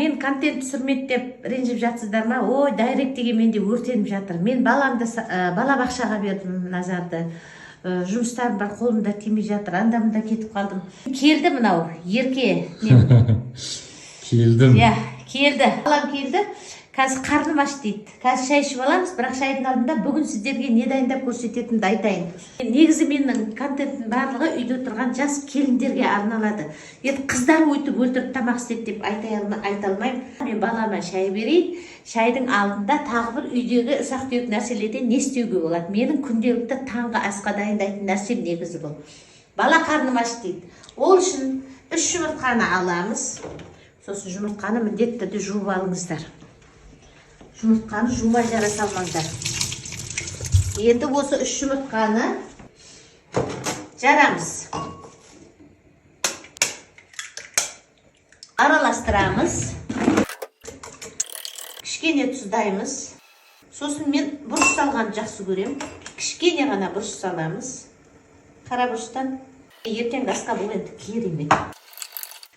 мен контент түсірмеді деп ренжіп жатсыздар ма? Ой, дайректіге менде өртеніп жатыр. Мен баламды балабақшаға бердім Назарды. Жұмыстарым бар, қолымда тимей жатыр. Андамында кетіп қалдым. Келді мынау Ерке. Келдім. Иә, келді. Балам келді. Қазір қарным аш дейді. Қазір шай ішіп аламыз, бірақ шайдың алдында бүгін сіздерге не дайындап көрсететінімді айтайын. Негізі менің контенттің барлығы үйде тұрған жас келіндерге арналады. Енді қыздар өйтіп өлтіріп тамақ істеді деп айта алмаймын. Мен балама шай берейін. Шайдың алдында тағы бір үйдегі ұсақ-түйек нәрселерден не істеуге болады? Менің күнделікті таңғы асқа дайындайтын нәрсем негізі бұл. Бала қарным аш дейді. Ол үшін 3 жұмыртқаны аламыз. Сосын жұмыртқаны міндетті түрде жуып алыңыздар. Жұмыртқаны жумай жара салмаңдар. Енді осы 3 жұмыртқаны жарамыз. Араластырамыз. Кішкене тұздаймыз. Сосын мен бұрыш салғанды жақсы көрем. Кішкене ғана бұрыш саламыз. Қара бұрыштан. Ертең асқа бұл енді керемет.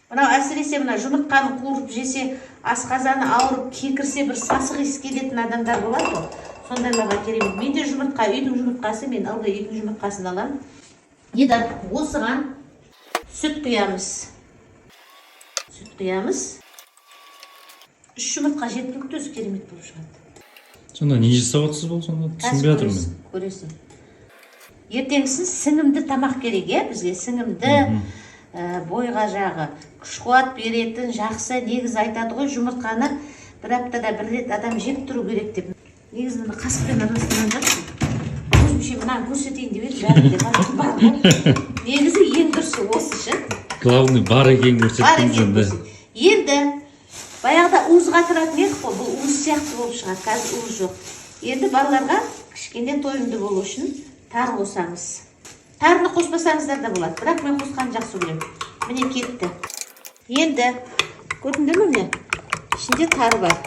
Мынау әсіресе мына жұмыртқаны қуырып жесе, асқазаны ауырып, кекірсе бір сасық иіс келетін адамдар болады ғой. Сондайларға керемет. Менде жұмыртқа, үйдің жұмыртқасы, мен ылғи үйдің жұмыртқасын аламын. Енді осыған сүт құямыз. Сүт құямыз. 3 жұмыртқа жеткілікті, өзі керемет болып шығады. Сонда не жасап отырсыз бұл? Сонда түсінбей жатырмын. Көресің. Ертеңгісін сіңімді тамақ керек, бізге сіңімді. Бойға жағы күш қуат беретін жақсы. Негізі айтады ғой, жұмыртқаны бір аптада бір рет адам жеп тұру керек деп. Негізі мына қасықпен араластырған жақсы. Өзімше мынаны көрсетейін деп едім, бар ғой. Негізі ең дұрысы осы ше. Главный бар екен көрсеттіңіз. Енді баяғыда уызға тұратын едік қой, бұл уыз сияқты болып шығады. Қазір уыз жоқ. Енді балаларға кішкене тойымды болу үшін тар қосамыз. Тарыны қоспасаңыздар да болады, бірақ мен қосқанды жақсы көрем. Міне кетті. Енді көрдіңдер ме міне? Ішінде тары бар.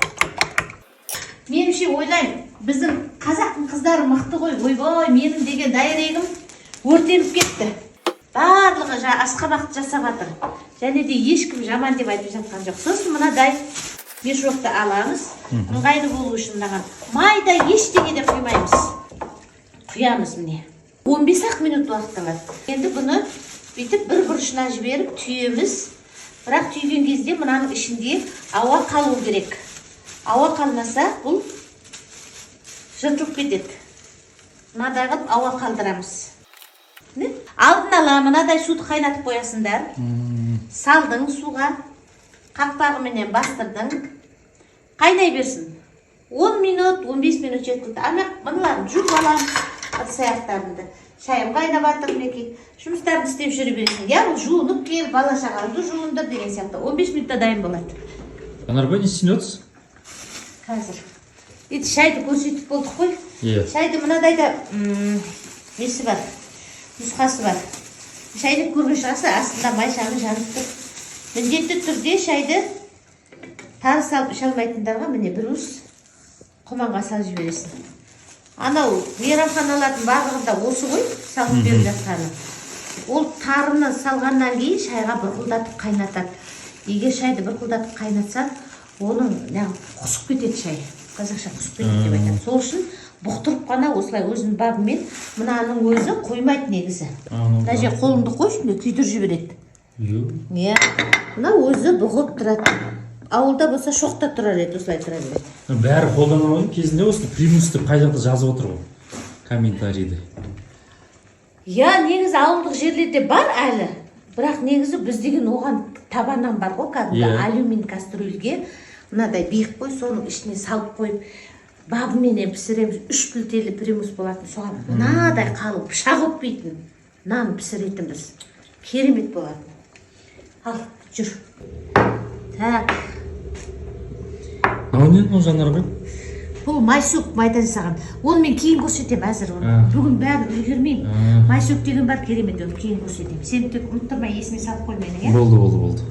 Меніңше ойлаймын, біздің қазақтың қыздары мықты ғой. Ойбай, менің деген дайрегім өртеніп кетті. Барлығы асқабақты жасап жатыр. Және де ешкім жаман деп айтып жатқан жоқ. Сосын мынадай мешокты аламыз. Ыңғайлы болу үшін мынаған майда ештеңе де құймаймыз. Құямыз міне. 15 минут уақыт алады. Енді бұны бүйтіп бір бұрышына жіберіп түйеміз. Бірақ түйген кезде мынаның ішінде ауа қалу керек. Ауа қалмаса бұл жыртылып кетеді. Мынадай қылып ауа қалдырамыз. Алдын ала мынадай суды қайнатып қоясыңдар. Салдың суға, қақпағыменен бастырдың. Қайнай берсін. 10 минут, 15 минут жеткілікті. Ана мыналарын жуып аламын. Аяқтарымды. Шайым қайнап жатыр мінекей. Жұмыстарды істеп жүре бересің. Я бұл жуынып кел, бала шағаңды жуындыр деген сияқты. 15 минутта дайын болады. Анарбай не істеп отырсыз? Қазір. Енді шайды көрсетіп болдық қой. Шайды мынадайда несі бар, нұсқасы бар. Шайды көрген шығарсыз, астында майшаны жанып тұр. Міндетті түрде шайды тары салып іше алмайтындарға міне бір уыс құманға салып жібересің. Анау мейрамханалардың барлығында осы ғой салып беріп жатқаны. Ол тарыны салғаннан кейін шайға бұрқылдатып қайнатады. Егер шайды бұрқылдатып қайнатсаң, оның құсып кетеді шай. Қазақша құсып кетеді деп айтады. Сол үшін бұқтырып қана осылай өзінің бабымен мынаның өзі қоймайды негізі. Даже қолыңды қой үстіне күйдіріп жібереді. Мына өзі бұғып тұрады. Ауылда болса шоқта тұрар еді, осылай тұра береді. Бәрі қолданған кезінде осы примус деп қайда жазып отыр ғой. Комментарийді. Негізі ауылдық жерлерде бар әлі. Бірақ негізі біздеген оған табаннан бар ғой, кәдімгі алюмин кастрюльге мынадай биік қой, соның ішіне салып қойып, бабыменен пісіреміз. 3 пілтелі примус болатын, соған мынадай қалып, пышақ өтпейтін нан пісіретінбіз. Керемет болатын. Ал, жүр. Так. Не ол Жанарбай? Бұл майсөк майда жасаған. Оны мен кейін көрсетем әзір. Бүгін бәрін үлгермеймін. Майсөк деген бар, керемет, оны кейін көрсетем. Сен тек ұмыттырмай есіме салып қой менің, Болды.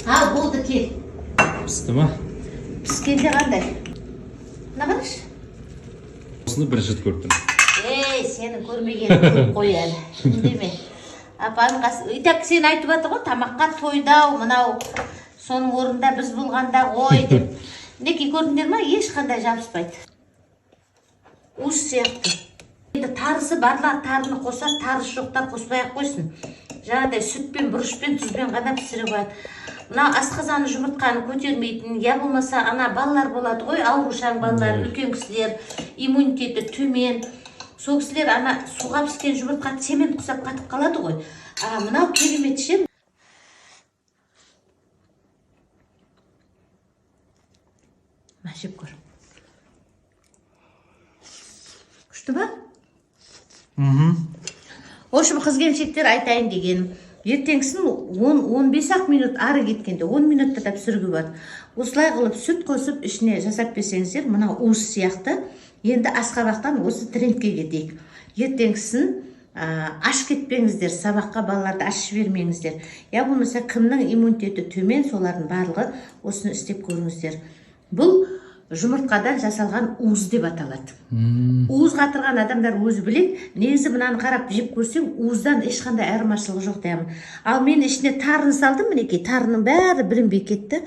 Ал, болды, кел. Пісті ма? Піскенде қандай? Мына қараш. Осыны бірінші рет көріп тұрмын. Сенің көрмегенің көп қой әлі. Үндеме. Апаның қасы. Итак, сен айтып жатыр ғой, тамаққа тойдау, мынау соның орнында біз болғанда ғой деп. Мінекей көрдіңдер ма? Ешқандай жабыспайды. Уыз сияқты. Енді тарысы барлар тарыны қоса, тарысы жоқтар қоспай ақ қойсын. Жаңағыдай сүтпен, бұрышпен, тұзбен ғана пісіре қояды. Мына асқазаны жұмыртқаны көтермейтін, я болмаса ана балалар болады ғой, аурушаң балалар, үлкен кісілер, иммунитеті төмен. Сол кісілер ана суға піскен жұмыртқа цемент құсап қатып қалады ғой. Мынау керемет ше. Жеп көр. Күшті ба? Ошым қыз-келіншектер айтайын дегенім. Ертеңгісін 10-15 минут ары кеткенде 10 минутта да пісіруге болады. Осылай қылып сүт қосып ішіне жасап берсеңіздер, мына уыз сияқты. Енді асқабақтан осы трендке кетейік. Ертеңгісін аш кетпеңіздер, сабаққа балаларды аш жібермеңіздер. Я болмаса кімнің иммунитеті төмен, солардың барлығы осыны істеп көріңіздер. Бұл жұмыртқадан жасалған уыз деп аталады. Уыз қатырған адамдар өзі біледі. Негізі мынаны қарап жеп көрсең, уыздан ешқандай айырмашылығы жоқ деймін. Ал мен ішіне тарын салдым, мінекей, тарының бәрі білінбей кетті.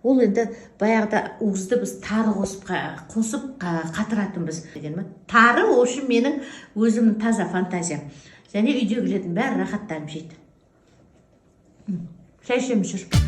Ол енді баяғыда уызды біз тары қосып қатыратынбыз. Тары осы менің өзімнің таза фантазиям. Және үйдегілердің бәрі рахаттанып жейді. Шай ішеміз жүр.